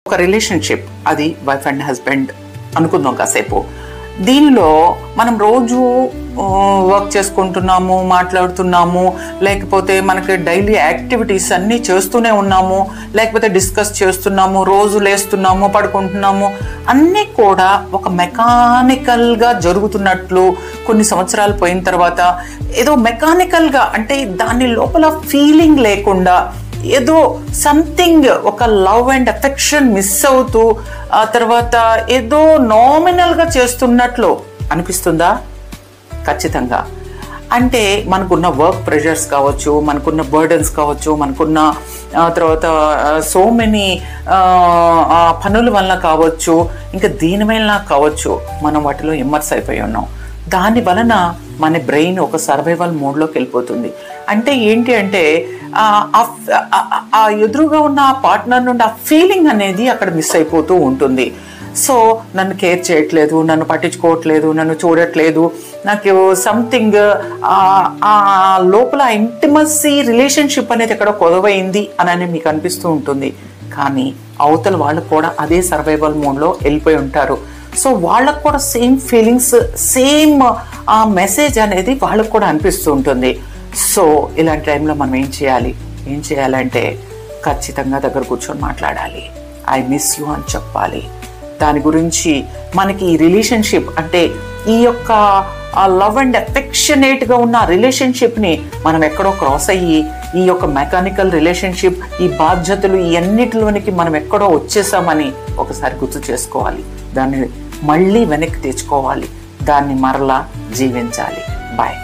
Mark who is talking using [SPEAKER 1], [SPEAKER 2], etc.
[SPEAKER 1] ఒక రిలేషన్షిప్, అది wife and husband అనుకుందాం కాసేపు. దీనిలో మనం రోజు వర్క్ చేసుకుంటున్నాము, మాట్లాడుతున్నాము, లేకపోతే మనకి డైలీ యాక్టివిటీస్ అన్నీ చేస్తూనే ఉన్నాము, లేకపోతే డిస్కస్ చేస్తున్నాము, రోజు లేస్తున్నాము, పడుకుంటున్నాము, అన్నీ కూడా ఒక మెకానికల్గా జరుగుతున్నట్లు కొన్ని సంవత్సరాలు పోయిన తర్వాత ఏదో మెకానికల్గా, అంటే దాని లోపల ఫీలింగ్ లేకుండా ఏదో సంథింగ్, ఒక లవ్ అండ్ అఫెక్షన్ మిస్ అవుతూ ఆ తర్వాత ఏదో నామినల్గా చేస్తున్నట్లు అనిపిస్తుందా? ఖచ్చితంగా. అంటే మనకున్న వర్క్ ప్రెషర్స్ కావచ్చు, మనకున్న బర్డన్స్ కావచ్చు, మనకున్న తర్వాత సో మెనీ పనుల వల్ల కావచ్చు, ఇంకా దీని వలన కావచ్చు, మనం వాటిలో ఇమ్మర్స్ అయిపోయి ఉన్నాం. దాని వలన మన బ్రెయిన్ ఒక సర్వైవల్ మోడ్లోకి వెళ్ళిపోతుంది. అంటే ఏంటి అంటే ఆ ఎదురుగా ఉన్న ఆ పార్ట్నర్ నుండి ఆ ఫీలింగ్ అనేది అక్కడ మిస్ అయిపోతూ ఉంటుంది. సో నన్ను కేర్ చేయట్లేదు, నన్ను పట్టించుకోవట్లేదు, నన్ను చూడట్లేదు, నాకు సంథింగ్ ఆ లోపల ఇంటిమసీ రిలేషన్షిప్ అనేది ఎక్కడ కొదవైంది అని మీకు అనిపిస్తూ ఉంటుంది. కానీ అవతల వాళ్ళు కూడా అదే సర్వైవల్ మోడ్లో వెళ్ళిపోయి ఉంటారు. సో వాళ్ళకు కూడా సేమ్ ఫీలింగ్స్, సేమ్ ఆ మెసేజ్ అనేది వాళ్ళకు కూడా అనిపిస్తూ ఉంటుంది. సో ఇలాంటి టైంలో మనం ఏం చేయాలంటే ఖచ్చితంగా దగ్గర కూర్చొని మాట్లాడాలి. ఐ మిస్ యూ అని చెప్పాలి. దాని గురించి మనకి ఈ రిలేషన్షిప్ అంటే ఈ యొక్క లవ్ అండ్ అఫెక్షనేట్గా ఉన్న రిలేషన్షిప్ని మనం ఎక్కడో క్రాస్ అయ్యి ఈ యొక్క మెకానికల్ రిలేషన్షిప్, ఈ బాధ్యతలు, ఈ అన్నిటిలోనికి మనం ఎక్కడో వచ్చేసామని ఒకసారి గుర్తు చేసుకోవాలి. దాన్ని మళ్ళీ వెనక్కి తెచ్చుకోవాలి, దాన్ని మరలా జీవించాలి. బాయ్.